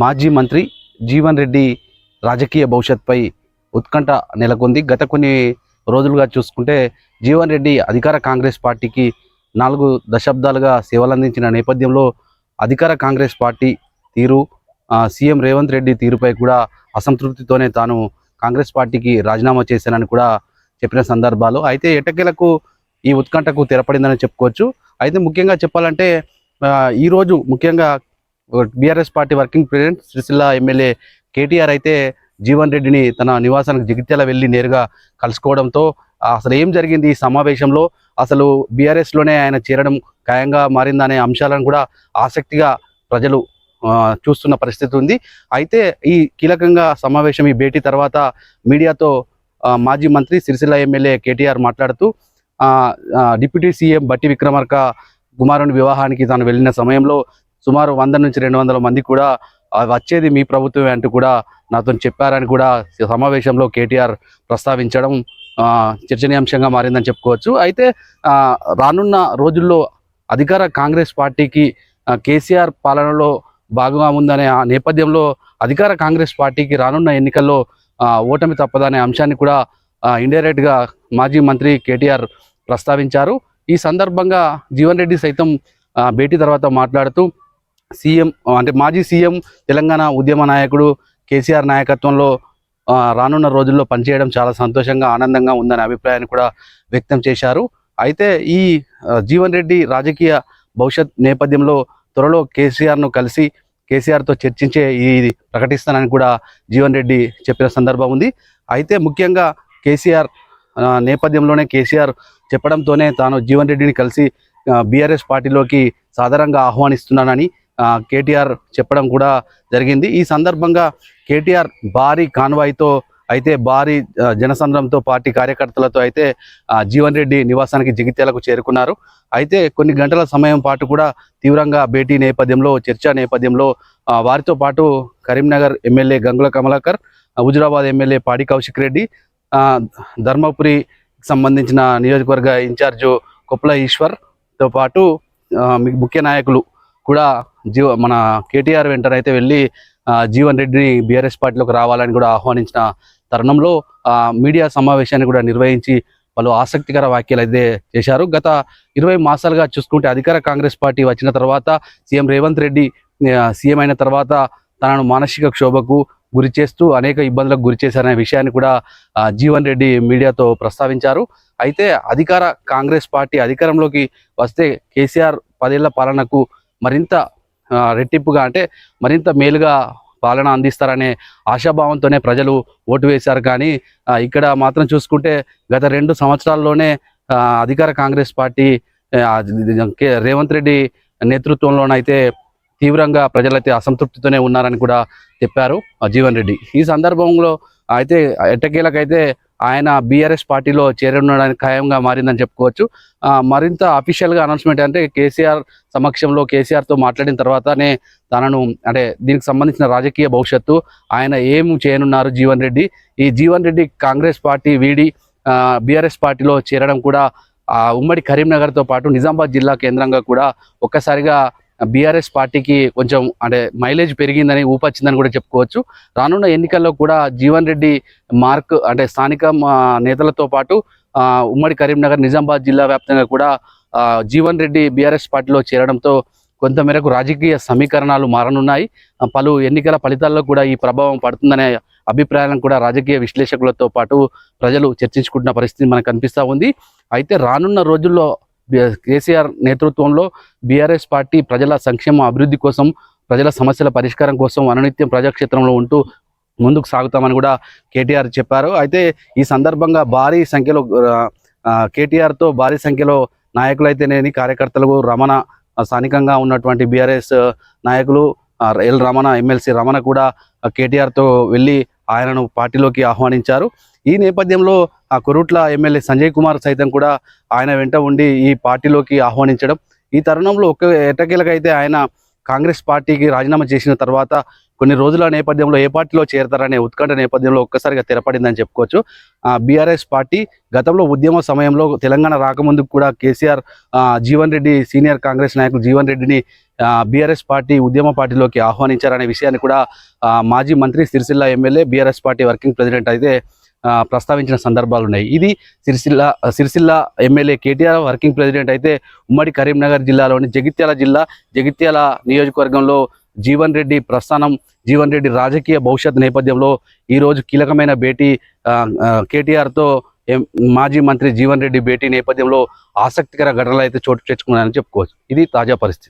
మాజీ మంత్రి జీవన్ రెడ్డి రాజకీయ భవిష్యత్తుపై ఉత్కంఠ నెలకొంది. గత కొన్ని రోజులుగా చూసుకుంటే జీవన్ రెడ్డి అధికార కాంగ్రెస్ పార్టీకి 4 దశాబ్దాలుగా సేవలందించిన నేపథ్యంలో అధికార కాంగ్రెస్ పార్టీ తీరు, సీఎం రేవంత్ రెడ్డి తీరుపై కూడా అసంతృప్తితోనే తాను కాంగ్రెస్ పార్టీకి రాజీనామా చేశానని కూడా చెప్పిన సందర్భాలు అయితే ఎట్టకేలకు ఈ ఉత్కంఠకు తెరపడిందని చెప్పుకోవచ్చు. అయితే ముఖ్యంగా చెప్పాలంటే ఈరోజు ముఖ్యంగా BRS party working president Sircilla MLA KTR అయితే జీవన్ రెడ్డిని తన నివాసానికి జగిత్యాల వెళ్ళి నేరుగా కలుసుకోవడంతో అసలు ఏం జరిగింది ఈ సమావేశంలో, అసలు బీఆర్ఎస్లోనే ఆయన చేరడం ఖాయంగా మారిందనే అంశాలను కూడా ఆసక్తిగా ప్రజలు చూస్తున్న పరిస్థితి ఉంది. అయితే ఈ కీలకంగా సమావేశం, ఈ భేటీ తర్వాత మీడియాతో మాజీ మంత్రి సిరిసిల్ల ఎమ్మెల్యే కేటీఆర్ మాట్లాడుతూ డిప్యూటీ సీఎం బట్టి విక్రమార్క కుమారుని వివాహానికి తాను వెళ్ళిన సమయంలో సుమారు 100 నుంచి 200 మంది కూడా వచ్చేది మీ ప్రభుత్వమే అంటూ కూడా నాతో చెప్పారని కూడా సమావేశంలో కేటీఆర్ ప్రస్తావించడం చర్చనీయాంశంగా మారిందని చెప్పుకోవచ్చు. అయితే రానున్న రోజుల్లో అధికార కాంగ్రెస్ పార్టీకి కేసీఆర్ పాలనలో భాగంగా ఉందనే ఆ నేపథ్యంలో అధికార కాంగ్రెస్ పార్టీకి రానున్న ఎన్నికల్లో ఓటమి తప్పదనే అంశాన్ని కూడా ఇండైరెక్ట్గా మాజీ మంత్రి కేటీఆర్ ప్రస్తావించారు. ఈ సందర్భంగా జీవన్ రెడ్డి సైతం భేటీ తర్వాత మాట్లాడుతూ సీఎం అంటే మాజీ సీఎం తెలంగాణ ఉద్యమ నాయకుడు కేసీఆర్ నాయకత్వంలో రానున్న రోజుల్లో పనిచేయడం చాలా సంతోషంగా ఆనందంగా ఉందనే అభిప్రాయాన్ని కూడా వ్యక్తం చేశారు. అయితే ఈ జీవన్ రెడ్డి రాజకీయ భవిష్యత్ నేపథ్యంలో త్వరలో కేసీఆర్ను కలిసి కేసీఆర్తో చర్చించే ఇది ప్రకటిస్తానని కూడా జీవన్ రెడ్డి చెప్పిన సందర్భం ఉంది. అయితే ముఖ్యంగా కేసీఆర్ నేపథ్యంలోనే కేసీఆర్ చెప్పడంతోనే తాను జీవన్ రెడ్డిని కలిసి బీఆర్ఎస్ పార్టీలోకి సాధారణంగా ఆహ్వానిస్తున్నానని కేటీఆర్ చెప్పడం కూడా జరిగింది. ఈ సందర్భంగా కేటీఆర్ భారీ కాన్వాయ్తో అయితే భారీ జనసంద్రంతో పార్టీ కార్యకర్తలతో అయితే జీవన్ రెడ్డి నివాసానికి జగిత్యాలకు చేరుకున్నారు. అయితే కొన్ని గంటల సమయం పాటు కూడా తీవ్రంగా భేటీ నేపథ్యంలో, చర్చా నేపథ్యంలో వారితో పాటు కరీంనగర్ ఎమ్మెల్యే గంగుల కమలాకర్, హుజురాబాద్ ఎమ్మెల్యే పాడి కౌశిక్ రెడ్డి, ధర్మపురికి సంబంధించిన నియోజకవర్గ ఇన్ఛార్జు కొప్పుల ఈశ్వర్తో పాటు ముఖ్య నాయకులు కూడా మన కేటీఆర్ వెంటనైతే వెళ్ళి జీవన్ రెడ్డిని బీఆర్ఎస్ పార్టీలోకి రావాలని కూడా ఆహ్వానించిన తరుణంలో మీడియా సమావేశాన్ని కూడా నిర్వహించి పలు ఆసక్తికర వ్యాఖ్యలు అయితే చేశారు. గత 20 మాసాలుగా చూసుకుంటే అధికార కాంగ్రెస్ పార్టీ వచ్చిన తర్వాత సీఎం రేవంత్ రెడ్డి సీఎం అయిన తర్వాత తనను మానసిక క్షోభకు గురి చేస్తూ అనేక ఇబ్బందులకు గురి చేశారనే విషయాన్ని కూడా జీవన్ రెడ్డి మీడియాతో ప్రస్తావించారు. అయితే అధికార కాంగ్రెస్ పార్టీ అధికారంలోకి వస్తే కేసీఆర్ 10 ఏళ్ల పాలనకు మరింత రెట్టింపుగా అంటే మరింత మేలుగా పాలన అందిస్తారనే ఆశాభావంతోనే ప్రజలు ఓటు వేశారు. కానీ ఇక్కడ మాత్రం చూసుకుంటే గత 2 సంవత్సరాల్లోనే అధికార కాంగ్రెస్ పార్టీ రేవంత్ రెడ్డి నేతృత్వంలోనైతే తీవ్రంగా ప్రజలైతే అసంతృప్తితోనే ఉన్నారని కూడా చెప్పారు జీవన్ రెడ్డి. ఈ సందర్భంలో అయితే ఎట్టకేలకైతే ఆయన బీఆర్ఎస్ పార్టీలో చేరడానికి ఖాయంగా మారిందని చెప్పుకోవచ్చు. మరింత అఫీషియల్గా అనౌన్స్మెంట్ అంటే కేసీఆర్ సమక్షంలో కేసీఆర్తో మాట్లాడిన తర్వాతనే తనను అంటే దీనికి సంబంధించిన రాజకీయ భవిష్యత్తు ఆయన ఏం చేయనున్నారు జీవన్ రెడ్డి, ఈ జీవన్ రెడ్డి కాంగ్రెస్ పార్టీ వీడి బీఆర్ఎస్ పార్టీలో చేరడం కూడా ఉమ్మడి కరీంనగర్తో పాటు నిజామాబాద్ జిల్లా కేంద్రంగా కూడా ఒక్కసారిగా బీఆర్ఎస్ పార్టీకి కొంచెం అంటే మైలేజ్ పెరిగిందని ఊపొచ్చిందని కూడా చెప్పుకోవచ్చు. రానున్న ఎన్నికల్లో కూడా జీవన్ రెడ్డి మార్క్ అంటే స్థానిక నేతలతో పాటు ఉమ్మడి కరీంనగర్ నిజామాబాద్ జిల్లా వ్యాప్తంగా కూడా జీవన్ రెడ్డి బీఆర్ఎస్ పార్టీలో చేరడంతో కొంతమేరకు రాజకీయ సమీకరణాలు మారనున్నాయి. పలు ఎన్నికల ఫలితాల్లో కూడా ఈ ప్రభావం పడుతుందనే అభిప్రాయాలను కూడా రాజకీయ విశ్లేషకులతో పాటు ప్రజలు చర్చించుకుంటున్న పరిస్థితి మనకు కనిపిస్తూ ఉంది. అయితే రానున్న రోజుల్లో కేసీఆర్ నేతృత్వంలో బీఆర్ఎస్ పార్టీ ప్రజల సంక్షేమ అభివృద్ధి కోసం, ప్రజల సమస్యల పరిష్కారం కోసం అనునిత్యం ప్రజాక్షేత్రంలో ఉంటూ ముందుకు సాగుతామని కూడా కేటీఆర్ చెప్పారు. అయితే ఈ సందర్భంగా భారీ సంఖ్యలో కేటీఆర్తో భారీ సంఖ్యలో నాయకులైతేనేని కార్యకర్తలు, రమణ స్థానికంగా ఉన్నటువంటి బీఆర్ఎస్ నాయకులు ఎల్ రమణ, ఎమ్మెల్సీ రమణ కూడా కేటీఆర్తో వెళ్ళి ఆయనను పార్టీలోకి ఆహ్వానించారు. ఈ నేపథ్యంలో కొరుట్ల ఎమ్మెల్యే సంజయ్ కుమార్ సైతం కూడా ఆయన వెంట ఉండి ఈ పార్టీలోకి ఆహ్వానించడం, ఈ తరుణంలో ఎట్టకేలకైతే ఆయన కాంగ్రెస్ పార్టీకి రాజీనామా చేసిన తర్వాత కొన్ని రోజుల నేపథ్యంలో ఏ పార్టీలో చేరతారనే ఉత్కంఠ నేపథ్యంలో ఒక్కసారిగా తెరపడిందని చెప్పుకోవచ్చు. బీఆర్ఎస్ పార్టీ గతంలో ఉద్యమ సమయంలో తెలంగాణ రాకముందుకు కూడా కేసీఆర్ జీవన్ రెడ్డి సీనియర్ కాంగ్రెస్ నాయకులు జీవన్ రెడ్డిని బీఆర్ఎస్ పార్టీ ఉద్యమ పార్టీలోకి ఆహ్వానించారనే విషయాన్ని కూడా మాజీ మంత్రి Sircilla MLA BRS party working president అయితే ప్రస్తావించిన సందర్భాలు ఉన్నాయి. ఇది Sircilla MLA KTR working president అయితే ఉమ్మడి కరీంనగర్ జిల్లాలోని జగిత్యాల నియోజకవర్గంలో జీవన్ రెడ్డి ప్రస్థానం, జీవన్ రెడ్డి రాజకీయ భవిష్యత్ నేపథ్యంలో ఈరోజు కీలకమైన భేటీ కేటీఆర్తో మాజీ మంత్రి జీవన్ రెడ్డి భేటీ నేపథ్యంలో ఆసక్తికర ఘటనలు అయితే చోటు చేసుకున్నాయని చెప్పుకోవచ్చు. ఇది తాజా పరిస్థితి.